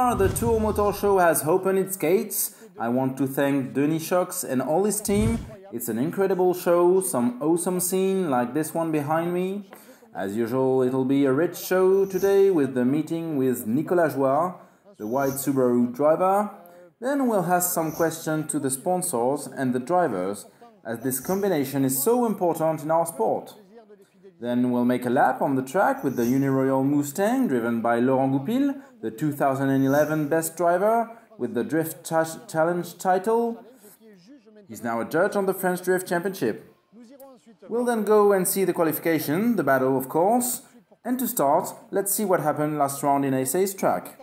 Bonsoir, the Tour Motor Show has opened its gates. I want to thank Denis Chox and all his team. It's an incredible show, some awesome scene like this one behind me. As usual, it'll be a rich show today with the meeting with Nicolas Joire, the white Subaru driver. Then we'll ask some questions to the sponsors and the drivers, as this combination is so important in our sport. Then we'll make a lap on the track with the Uniroyal Mustang driven by Laurent Goupil, the 2011 best driver with the Drift Challenge title. He's now a judge on the French Drift Championship. We'll then go and see the qualification, the battle of course. And to start, let's see what happened last round in ASA's track.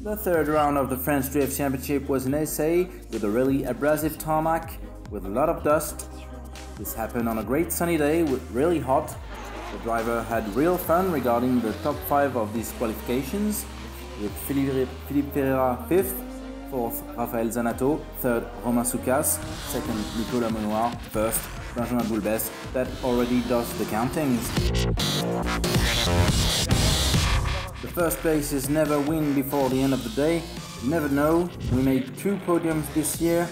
The third round of the French Drift Championship was in SA with a really abrasive tarmac with a lot of dust. This happened on a great sunny day with really hot. The driver had real fun regarding the top 5 of these qualifications, with Philippe Ferreira 5th, 4th Raphaël Zanato, 3rd Romain Soucas, 2nd Nicolas Menoir, 1st Benjamin Boulbès, that already does the countings. The first place is never win before the end of the day. You never know, we made 2 podiums this year.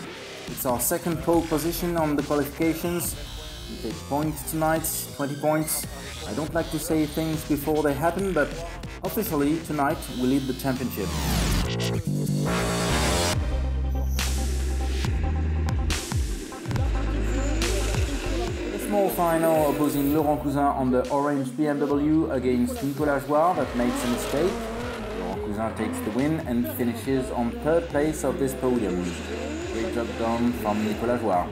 It's our second pole position on the qualifications. We take points tonight, 20 points. I don't like to say things before they happen, but officially tonight we lead the championship. Small final opposing Laurent Cousin on the orange BMW against Nicolas Joire that makes a mistake. Laurent Cousin takes the win and finishes on 3rd place of this podium. Great job done from Nicolas Joire.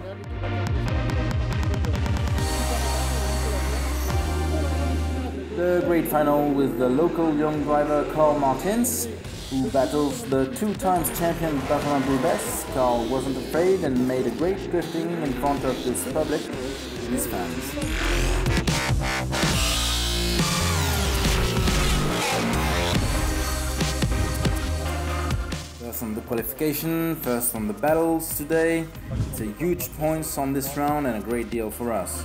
The great final with the local young driver Carl Martins, who battles the 2 times champion Benjamin Boulbès. Carl wasn't afraid and made a great drifting in front of his public. His fans. First on the qualification, first on the battles today. It's a huge points on this round and a great deal for us.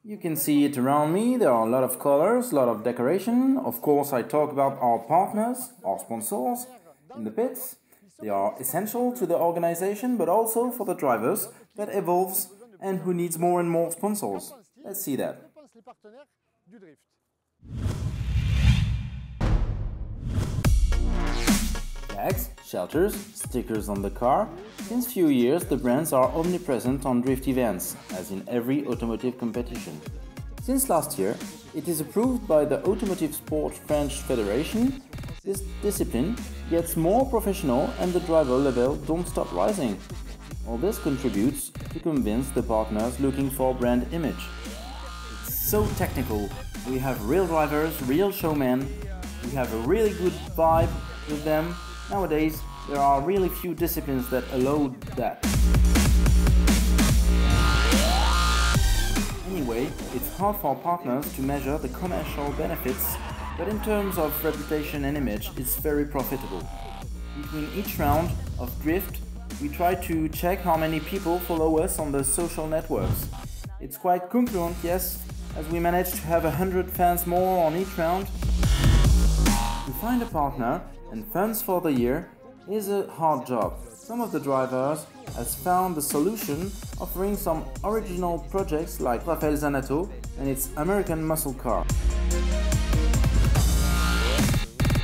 You can see it around me, there are a lot of colors, a lot of decoration. Of course I talk about our partners, our sponsors in the pits. They are essential to the organization, but also for the drivers that evolves and who needs more and more sponsors. Let's see that. Flags, shelters, stickers on the car. Since few years, the brands are omnipresent on drift events, as in every automotive competition. Since last year, it is approved by the Automotive Sport French Federation. This discipline gets more professional and the driver level don't stop rising. All this contributes to convince the partners looking for brand image. It's so technical. We have real drivers, real showmen. We have a really good vibe with them. Nowadays, there are really few disciplines that allow that. Anyway, it's hard for partners to measure the commercial benefits, but in terms of reputation and image, it's very profitable. Between each round of drift, we try to check how many people follow us on the social networks. It's quite concurrent, yes, as we manage to have 100 fans more on each round. To find a partner and funds for the year is a hard job. Some of the drivers has found the solution offering some original projects like Raphaël Zanato and its American muscle car.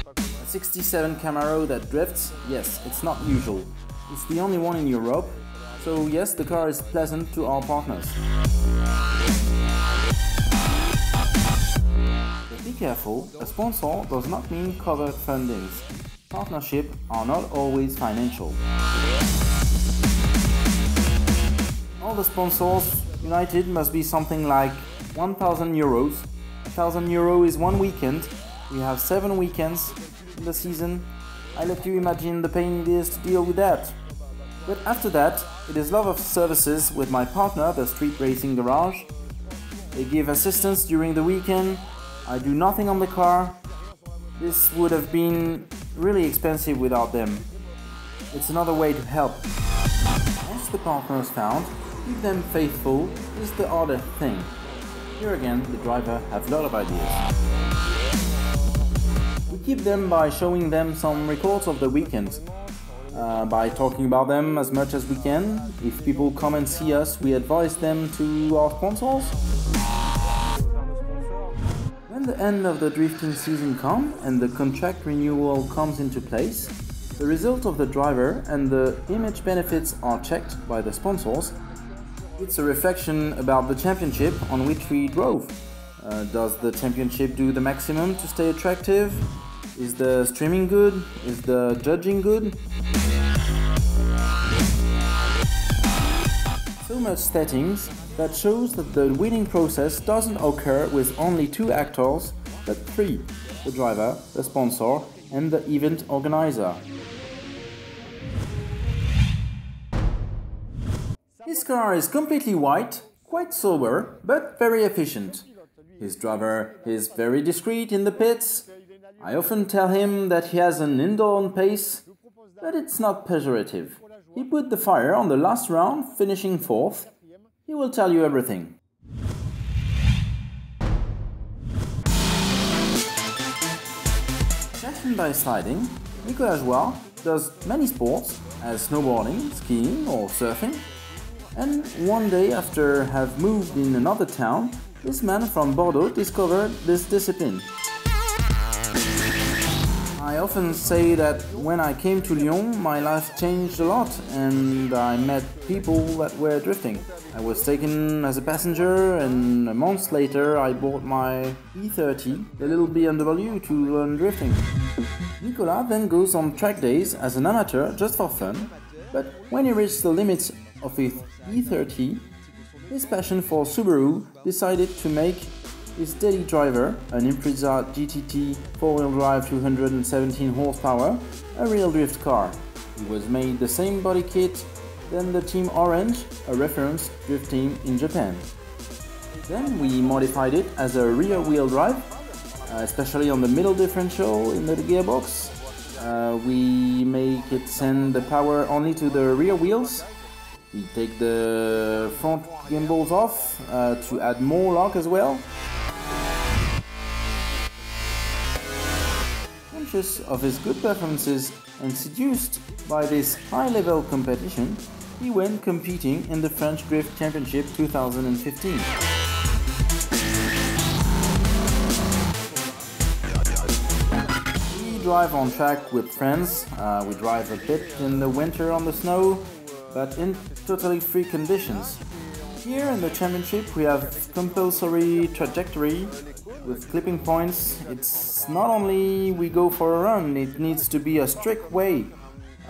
A 67 Camaro that drifts, yes, it's not usual. It's the only one in Europe, so yes, the car is pleasant to our partners. But be careful, a sponsor does not mean covered fundings. Partnerships are not always financial. All the sponsors united must be something like 1,000 euros. 1,000 euros is one weekend. We have 7 weekends in the season. I let you imagine the pain it is to deal with that. But after that, it is love of services with my partner, the Street Racing Garage. They give assistance during the weekend. I do nothing on the car. This would have been really expensive without them. It's another way to help. the partners found, keep them faithful is the hardest thing. Here again, the driver have a lot of ideas. We keep them by showing them some records of the weekend, by talking about them as much as we can. If people come and see us, we advise them to our sponsors. When the end of the drifting season comes and the contract renewal comes into place, the result of the driver and the image benefits are checked by the sponsors. It's a reflection about the championship on which we drove. Does the championship do the maximum to stay attractive? Is the streaming good? Is the judging good? So much settings that shows that the winning process doesn't occur with only 2 actors, but 3: the driver, the sponsor, and the event organizer. His car is completely white, quite sober, but very efficient. His driver is very discreet in the pits. I often tell him that he has an indolent pace, but it's not pejorative. He put the fire on the last round, finishing 4th. He will tell you everything. Passionate by sliding, Nicolas Joie does many sports, as snowboarding, skiing or surfing. And one day, after have moved in another town, this man from Bordeaux discovered this discipline. I often say that when I came to Lyon, my life changed a lot and I met people that were drifting. I was taken as a passenger and a month later I bought my E30, the little BMW, to learn drifting. Nicolas then goes on track days as an amateur just for fun, but when he reached the limits of his E30, his passion for Subaru decided to make his daily driver, an Impreza GTT 4-wheel drive 217 horsepower, a real drift car. He was made the same body kit than the Team Orange, a reference drift team in Japan. Then we modified it as a rear-wheel drive, especially on the middle differential in the gearbox. We make it send the power only to the rear wheels. We take the front gimbals off to add more lock as well. Conscious of his good performances and seduced by this high-level competition, he went competing in the French Drift Championship 2015. We drive on track with friends, we drive a bit in the winter on the snow, but in totally free conditions. Here in the championship we have compulsory trajectory with clipping points. It's not only we go for a run, it needs to be a strict way.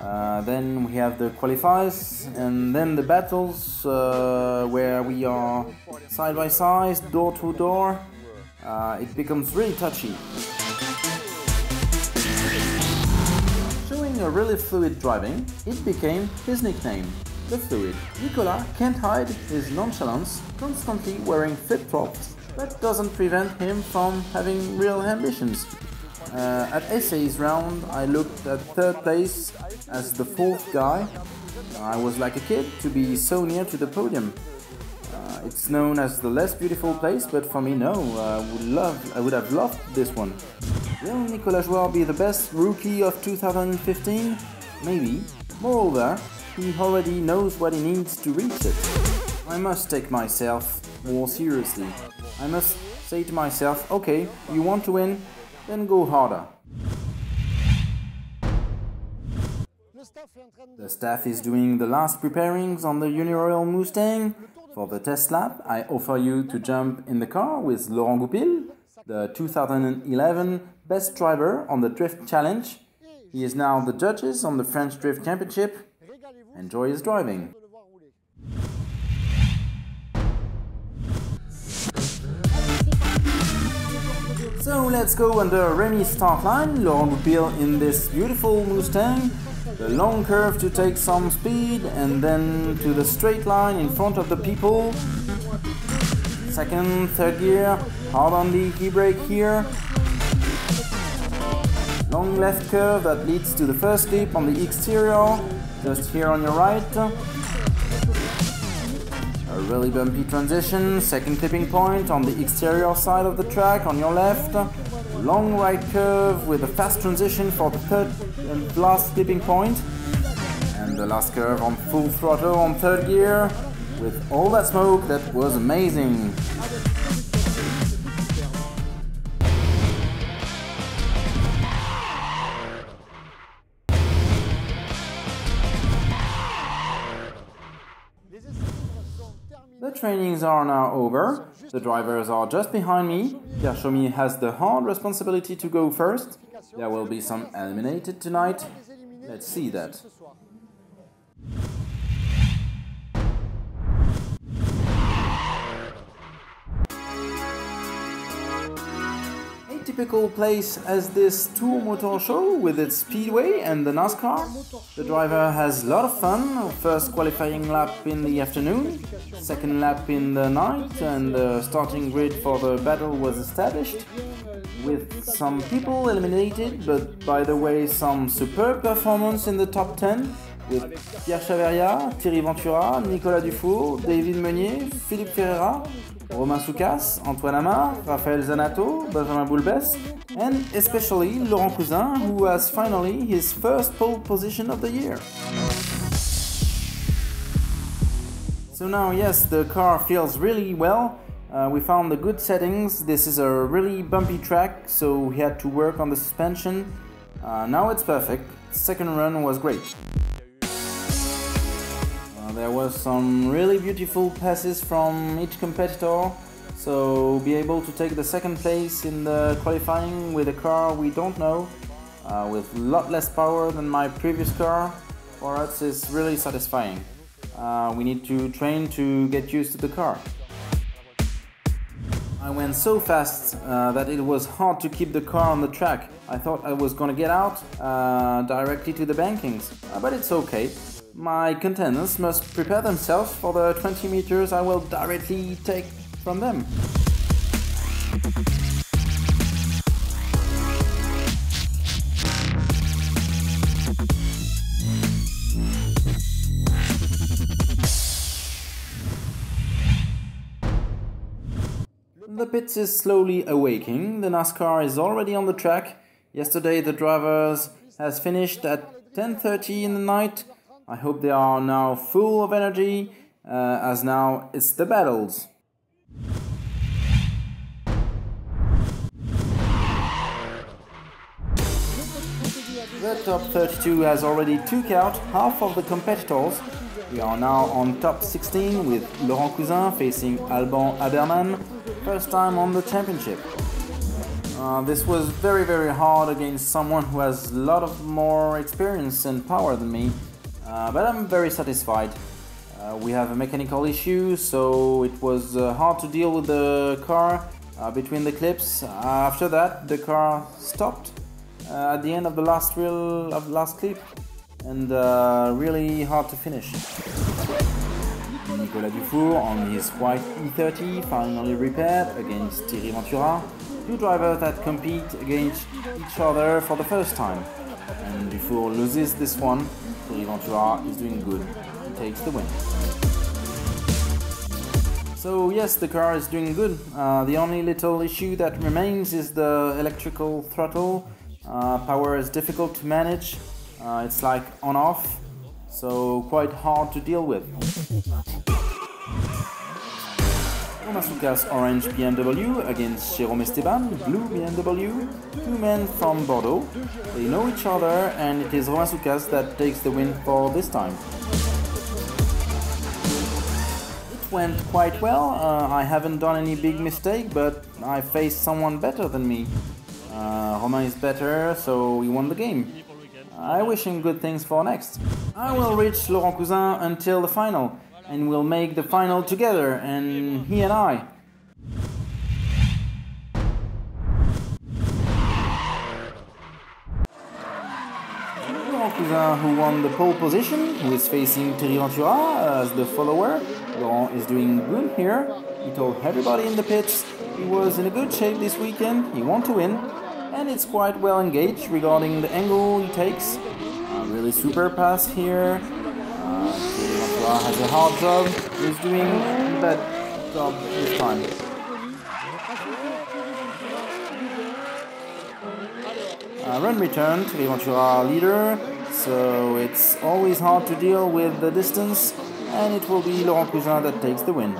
Then we have the qualifiers and then the battles where we are side by side, door to door. It becomes really touchy. Showing a really fluid driving, it became his nickname, the Fluid. Nicolas can't hide his nonchalance, constantly wearing flip-flops, but doesn't prevent him from having real ambitions. At Essay's round, I looked at 3rd place as the 4th guy. I was like a kid to be so near to the podium. It's known as the less beautiful place, but for me, no. I would have loved this one. Will Nicolas Joie be the best rookie of 2015? Maybe. Moreover, he already knows what he needs to reach it. I must take myself more seriously. I must say to myself, okay, you want to win? Then go harder. The staff is doing the last preparings on the Uniroyal Mustang. For the test lap, I offer you to jump in the car with Laurent Goupil, the 2011 best driver on the Drift Challenge. He is now the judges on the French Drift Championship. Enjoy his driving. So let's go under Remy's start line, Laurent Goupil in this beautiful Mustang. The long curve to take some speed and then to the straight line in front of the people. Second, third gear, hard on the e-brake here. Long left curve that leads to the first clip on the exterior, just here on your right. A really bumpy transition, second clipping point on the exterior side of the track on your left. Long right curve with a fast transition for the third and last clipping point. And the last curve on full throttle on third gear. With all that smoke, that was amazing. The trainings are now over. The drivers are just behind me. Pierre Chaumy has the hard responsibility to go first. There will be some eliminated tonight. Let's see that. Typical place as this tour motor show with its speedway and the NASCAR. The driver has a lot of fun. First qualifying lap in the afternoon, second lap in the night, and the starting grid for the battle was established with some people eliminated, but by the way some superb performance in the top 10 with Pierre Chaveria, Thierry Ventura, Nicolas Dufour, David Meunier, Philippe Ferreira, Romain Soucas, Antoine Amar, Raphaël Zanato, Benjamin Boulbès, and especially Laurent Cousin, who has finally his first pole position of the year. So now, yes, the car feels really well. We found the good settings. This is a really bumpy track, so we had to work on the suspension. Now it's perfect. Second run was great. There was some really beautiful passes from each competitor, so be able to take the second place in the qualifying with a car we don't know, with a lot less power than my previous car, for us is really satisfying. We need to train to get used to the car. I went so fast that it was hard to keep the car on the track. I thought I was gonna get out directly to the bankings, but it's okay. My contenders must prepare themselves for the 20 meters I will directly take from them. The pits is slowly awaking. The NASCAR is already on the track. Yesterday the drivers has finished at 10:30 in the night. I hope they are now full of energy, as now it's the battles. The top 32 has already took out half of the competitors. We are now on top 16 with Laurent Cousin facing Alban Haberman, first time on the championship. This was very hard against someone who has a lot of more experience and power than me. But I'm very satisfied. We have a mechanical issue, so it was hard to deal with the car between the clips. After that, the car stopped at the end of the last clip, and really hard to finish. Nicolas Dufour on his white E30 finally repaired against Thierry Ventura, two drivers that compete against each other for the first time. And Dufour loses this one. Thierry Ventura is doing good. He takes the win. So yes, the car is doing good. The only little issue that remains is the electrical throttle. Power is difficult to manage. It's like on-off, so quite hard to deal with. Romain Soucas orange BMW against Jérôme Esteban blue BMW, two men from Bordeaux. They know each other, and it is Romain Soucas that takes the win for this time. It went quite well. I haven't done any big mistake, but I faced someone better than me. Romain is better, so he won the game. I wish him good things for next. I will reach Laurent Cousin until the final, and we'll make the final together, and he and I. Laurent Cousin, who won the pole position, who is facing Thierry Ventura as the follower. Laurent is doing good here. He told everybody in the pits he was in a good shape this weekend, he wanted to win, and it's quite well engaged regarding the angle he takes. Really super pass here. Has a hard job. He's doing bad job this time. Run return, Triventura leader, so it's always hard to deal with the distance, and it will be Laurent Cousin that takes the win.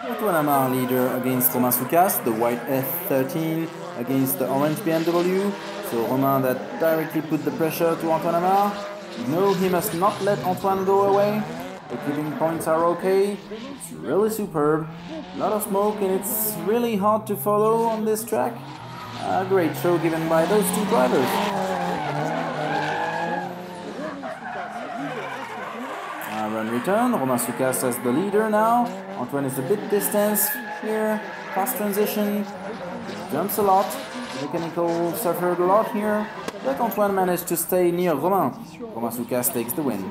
Antoine Amar leader against Romain Soucas, the white F13 against the orange BMW. So Romain that directly put the pressure to Antoine Amar. No, he must not let Antoine go away. The keeping points are okay. It's really superb. A lot of smoke and it's really hard to follow on this track. A great show given by those two drivers. Run return, Romain Soucas as the leader now. Antoine is a bit distanced here. Fast transition. Jumps a lot. Mechanical suffered a lot here. But Antoine managed to stay near Romain. Romain Soucas takes the win.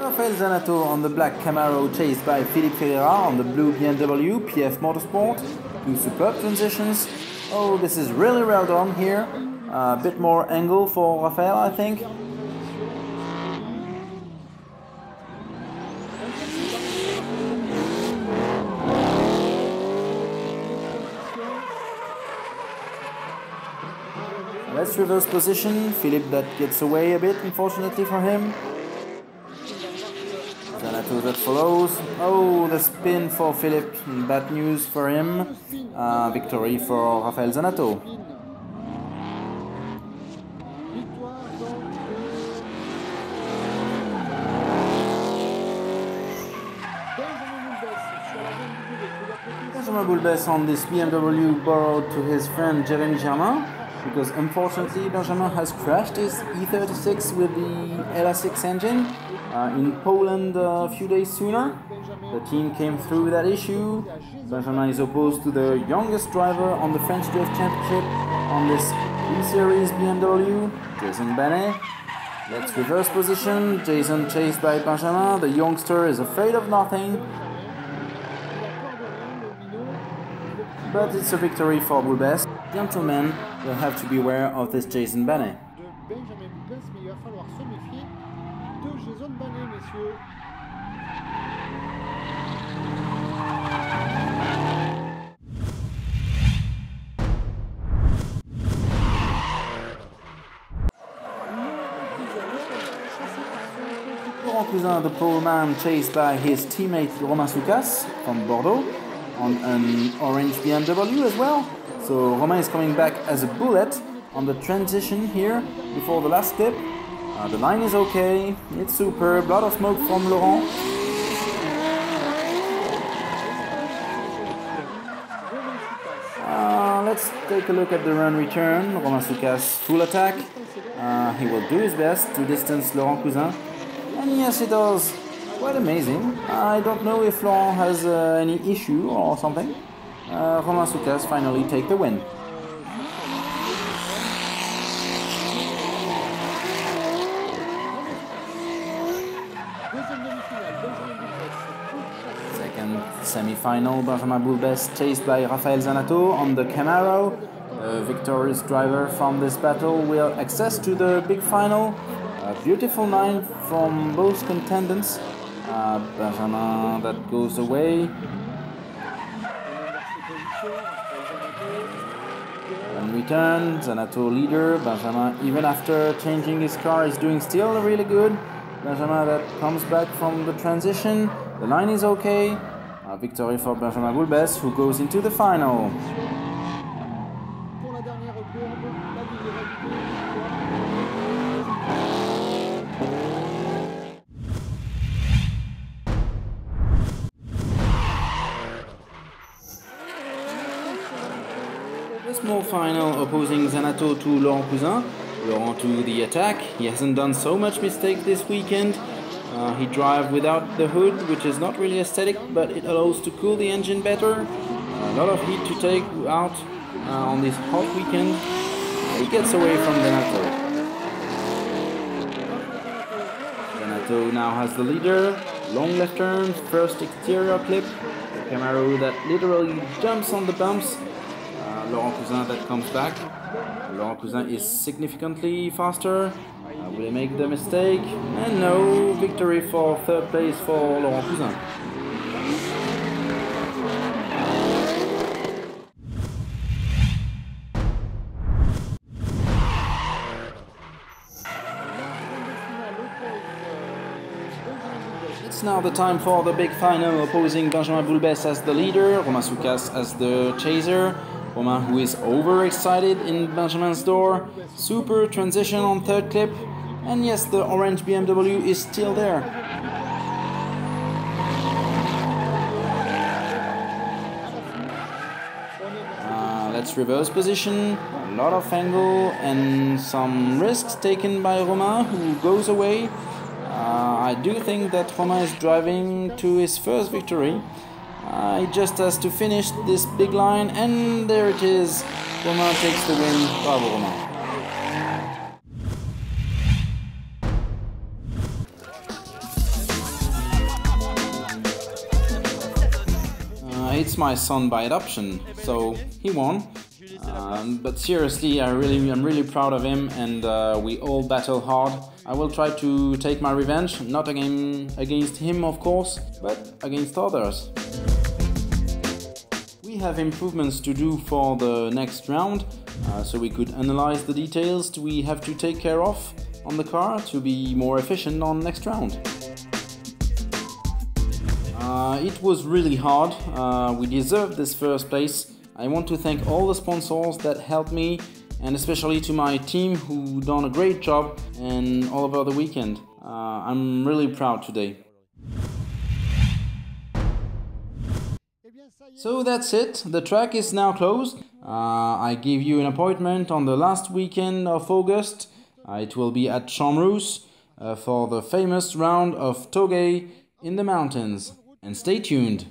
Rafael Zanato on the black Camaro chased by Philippe Ferreira on the blue BMW PF Motorsport. Two superb transitions. Oh, this is really well done here. A bit more angle for Rafael, I think. Let's reverse position. Philippe that gets away a bit, unfortunately for him. Zanato that follows. Oh, the spin for Philippe. Bad news for him. Victory for Rafael Zanato. Benjamin Boulbès on this BMW borrowed to his friend Jérémy Germain, because unfortunately Benjamin has crashed his E36 with the LS6 engine in Poland a few days sooner. The team came through that issue. Benjamin is opposed to the youngest driver on the French Drift Championship on this E-Series BMW, Jason Banet. Let's reverse position. Jason chased by Benjamin. The youngster is afraid of nothing. But it's a victory for Boulbès. Gentlemen will have to beware of this Jason Banet. Laurent Cousin, the pole man, chased by his teammate Romain Soucas from Bordeaux on an orange BMW as well. So Romain is coming back as a bullet on the transition here before the last step. The line is okay, it's superb, a lot of smoke from Laurent. Let's take a look at the run return. Romain Soucas full attack. He will do his best to distance Laurent Cousin. And yes, he does. Quite amazing. I don't know if Laurent has any issue or something. Romain Soucas finally take the win. Second semi-final, Benjamin Boulbès chased by Rafael Zanato on the Camaro. The victorious driver from this battle will access to the big final. A beautiful line from both contendants. Benjamin that goes away. And return, Zanato leader. Benjamin, even after changing his car, is doing still really good. Benjamin that comes back from the transition. The line is okay. A victory for Benjamin Boulbès, who goes into the final. Small final opposing Zanato to Laurent Cousin. Laurent to the attack. He hasn't done so much mistake this weekend. He drives without the hood, which is not really aesthetic, but it allows to cool the engine better. A lot of heat to take out on this hot weekend. He gets away from Donato. Donato now has the leader. Long left turn, first exterior clip. The Camaro that literally jumps on the bumps. Laurent Cousin that comes back. Laurent Cousin is significantly faster. Will he make the mistake? And no, victory for third place for Laurent Cousin. It's now the time for the big final, opposing Benjamin Boulbès as the leader, Romain Soukas as the chaser. Romain, who is overexcited in Benjamin's door. Super transition on third clip. And yes, the orange BMW is still there. Let's reverse position. A lot of angle and some risks taken by Romain, who goes away. I do think that Romain is driving to his first victory. He just has to finish this big line, and there it is. Romain takes the win. Bravo, Romain. It's my son by adoption, so he won. But seriously, I'm really proud of him, and we all battle hard. I will try to take my revenge, not against him of course, but against others. We have improvements to do for the next round, so we could analyze the details we have to take care of on the car to be more efficient on next round. It was really hard. We deserved this first place. I want to thank all the sponsors that helped me, and especially to my team who done a great job and all over the weekend. I'm really proud today. So that's it, the track is now closed. I give you an appointment on the last weekend of August. It will be at Champs for the famous round of Togay in the mountains. And stay tuned.